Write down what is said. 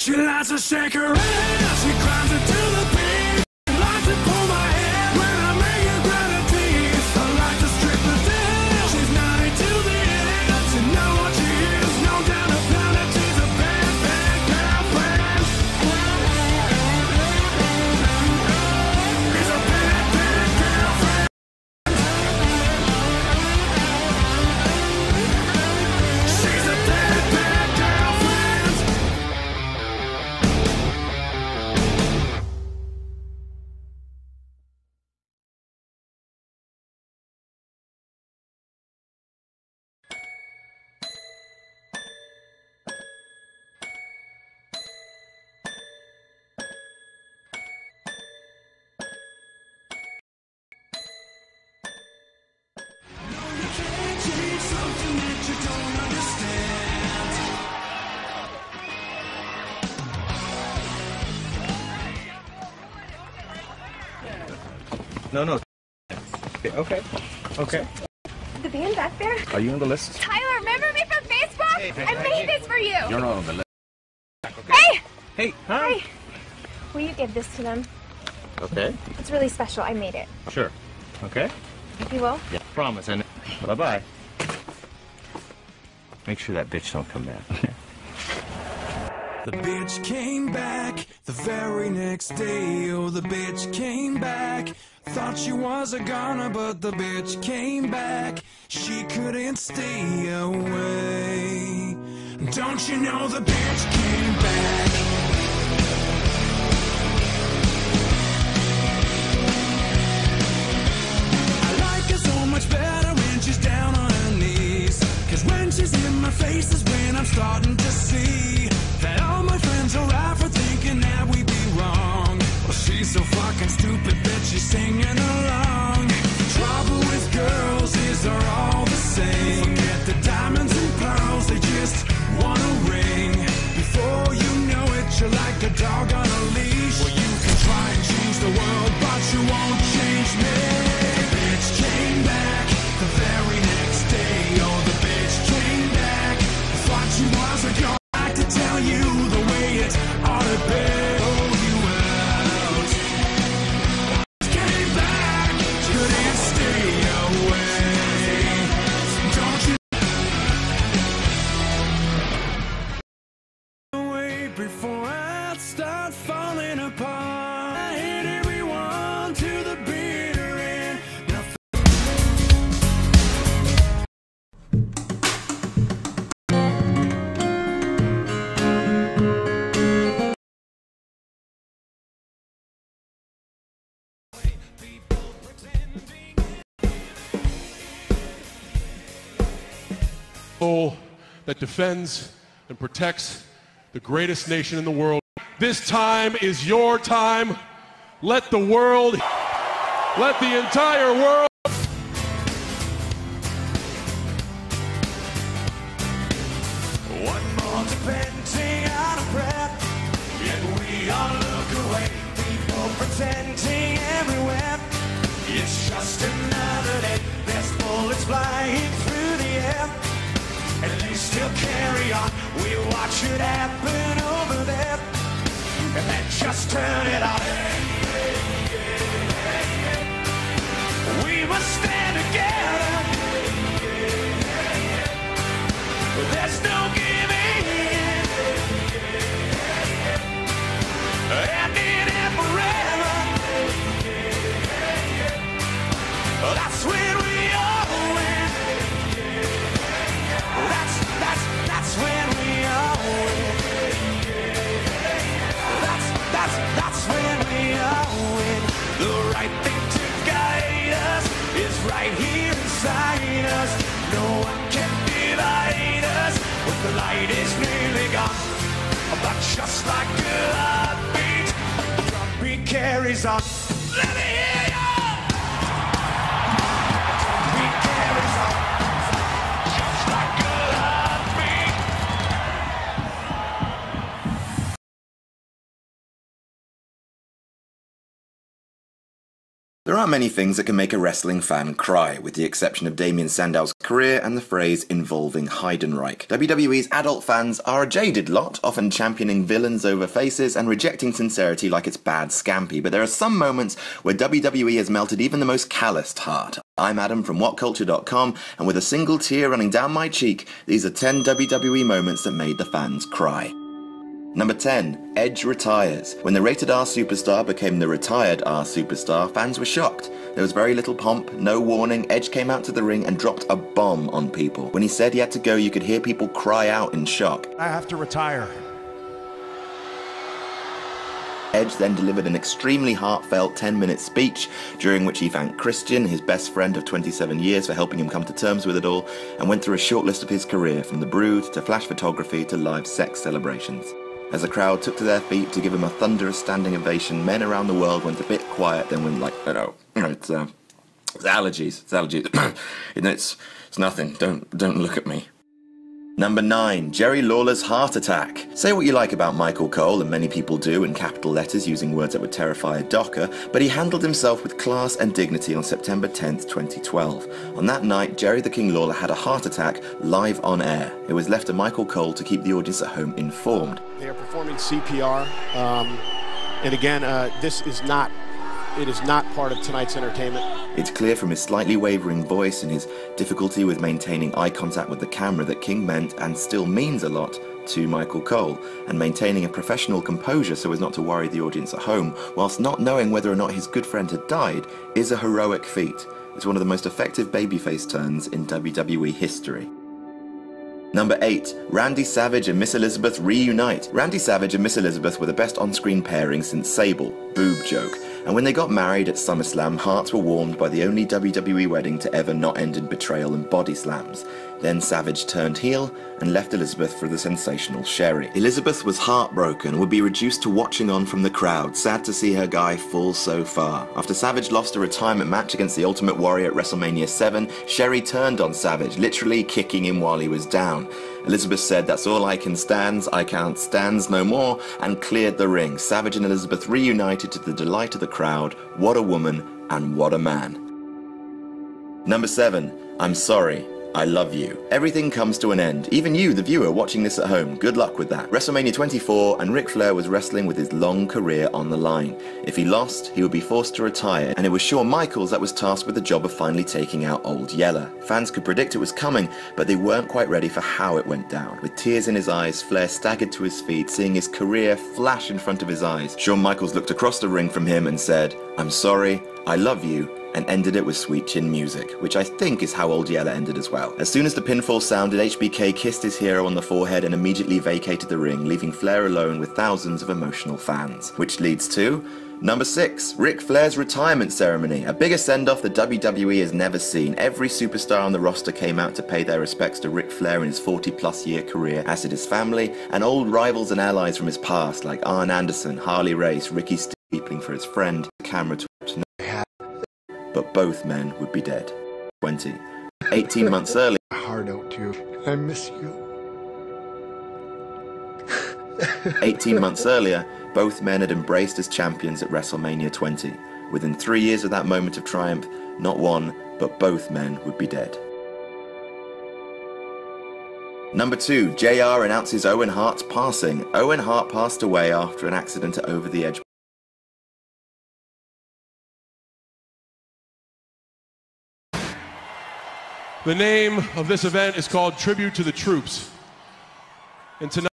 She likes to shake her ass, she climbs into the beat. She likes to pull my hair when I make her grind her teeth. I like to strip the deal, she's naughty till the end. She know what she is, no doubt about it. She's a bad, bad girlfriend. She's a bad, bad girlfriend. She's a bad, bad girlfriend. No. Okay. The band back there? Are you on the list? Tyler, remember me from Facebook? I made this for you. You're not on the list. Hey! Hey, Hi. Will you give this to them? Okay. It's really special. I made it. Sure. Okay. If you will. Yeah. Promise. And bye-bye. Make sure that bitch don't come back. The bitch came back the very next day. Oh, the bitch came back. Thought she was a goner, but the bitch came back. She couldn't stay away. Don't you know the bitch came back? I like her so much better when she's down on her knees. 'Cause when she's in my face is when I'm starting to see that all my friends are right for thinking that we be wrong. Well, she's so fucking stupid that she's singing along. The trouble with girls is they're all the same. Forget the diamonds and pearls, they just want a ring. Before you know it, you're like a dog on a leash. Well, you can try and change the world, but you won't change me. The bitch came back the very next day. Oh, the bitch came back. Thought she was a girl. Like to tell you the way it ought to be. Oh, you out. Came back, couldn't stay away. Don't you wait before I start falling apart. I hate everyone to the bitter end. Now soul that defends and protects the greatest nation in the world. This time is your time. Let the world, let the entire world. one more depending on a breath, yet we all look away. People pretending everywhere. It's just another day. There's bullets flying through the air, and they still carry on. We watch it happen over there, and then just turn it on. We must stand together. There's no giving in. Ending it forever. That's when we all win. That's when we all win. That's when we all win. The right thing to guide us is right here inside us. No one can divide us when the light is nearly gone. But just like a heartbeat, the drumbeat carries on. Let me hear ya! Drumbeat carries on. Just like a heartbeat. There aren't many things that can make a wrestling fan cry, with the exception of Damien Sandow's career and the phrase involving Heidenreich. WWE's adult fans are a jaded lot, often championing villains over faces and rejecting sincerity like it's bad scampi, but there are some moments where WWE has melted even the most calloused heart. I'm Adam from WhatCulture.com, and with a single tear running down my cheek, these are 10 WWE moments that made the fans cry. Number 10. Edge retires. When the rated R superstar became the retired R superstar, fans were shocked. There was very little pomp, no warning. Edge came out to the ring and dropped a bomb on people. When he said he had to go, you could hear people cry out in shock. I have to retire. Edge then delivered an extremely heartfelt 10-minute speech, during which he thanked Christian, his best friend of 27 years, for helping him come to terms with it all, and went through a short list of his career, from The Brood to flash photography to live sex celebrations. As the crowd took to their feet to give him a thunderous standing ovation, men around the world went a bit quiet, then went like, it's allergies, it's allergies. It's nothing, don't look at me. Number 9. Jerry Lawler's heart attack. Say what you like about Michael Cole, and many people do, in capital letters using words that would terrify a docker, but he handled himself with class and dignity on September 10th, 2012. On that night, Jerry the King Lawler had a heart attack live on air. It was left to Michael Cole to keep the audience at home informed. They are performing CPR, and again, this is not part of tonight's entertainment. It's clear from his slightly wavering voice and his difficulty with maintaining eye contact with the camera that King meant and still means a lot to Michael Cole, and maintaining a professional composure so as not to worry the audience at home, whilst not knowing whether or not his good friend had died, is a heroic feat. It's one of the most effective babyface turns in WWE history. Number 8. Randy Savage and Miss Elizabeth reunite. Randy Savage and Miss Elizabeth were the best on-screen pairing since Sable, boob joke, and when they got married at SummerSlam, hearts were warmed by the only WWE wedding to ever not end in betrayal and body slams. Then Savage turned heel and left Elizabeth for the sensational Sherry. Elizabeth was heartbroken and would be reduced to watching on from the crowd, sad to see her guy fall so far. After Savage lost a retirement match against the Ultimate Warrior at WrestleMania 7, Sherry turned on Savage, literally kicking him while he was down. Elizabeth said, "That's all I can stands, I can't stands no more," and cleared the ring. Savage and Elizabeth reunited to the delight of the crowd. What a woman and what a man. Number 7. I'm sorry. I love you. Everything comes to an end. Even you, the viewer, watching this at home. Good luck with that. WrestleMania 24, and Ric Flair was wrestling with his long career on the line. If he lost, he would be forced to retire, and it was Shawn Michaels that was tasked with the job of finally taking out Old Yeller. Fans could predict it was coming, but they weren't quite ready for how it went down. With tears in his eyes, Flair staggered to his feet, seeing his career flash in front of his eyes. Shawn Michaels looked across the ring from him and said, "I'm sorry, I love you," and ended it with Sweet Chin Music, which I think is how Old Yeller ended as well. As soon as the pinfall sounded, HBK kissed his hero on the forehead and immediately vacated the ring, leaving Flair alone with thousands of emotional fans. Which leads to number 6, Ric Flair's retirement ceremony. A bigger send-off the WWE has never seen. Every superstar on the roster came out to pay their respects to Ric Flair in his 40-plus year career, as did his family, and old rivals and allies from his past, like Arn Anderson, Harley Race, Ricky Steepling for his friend, the camera to but both men would be dead. 20. 18 months earlier, Hard out to you. I miss you. 18 months earlier, both men had embraced as champions at WrestleMania 20. Within 3 years of that moment of triumph, not one, but both men would be dead. Number 2, JR announces Owen Hart's passing. Owen Hart passed away after an accident at Over the Edge. The name of this event is called Tribute to the Troops. And tonight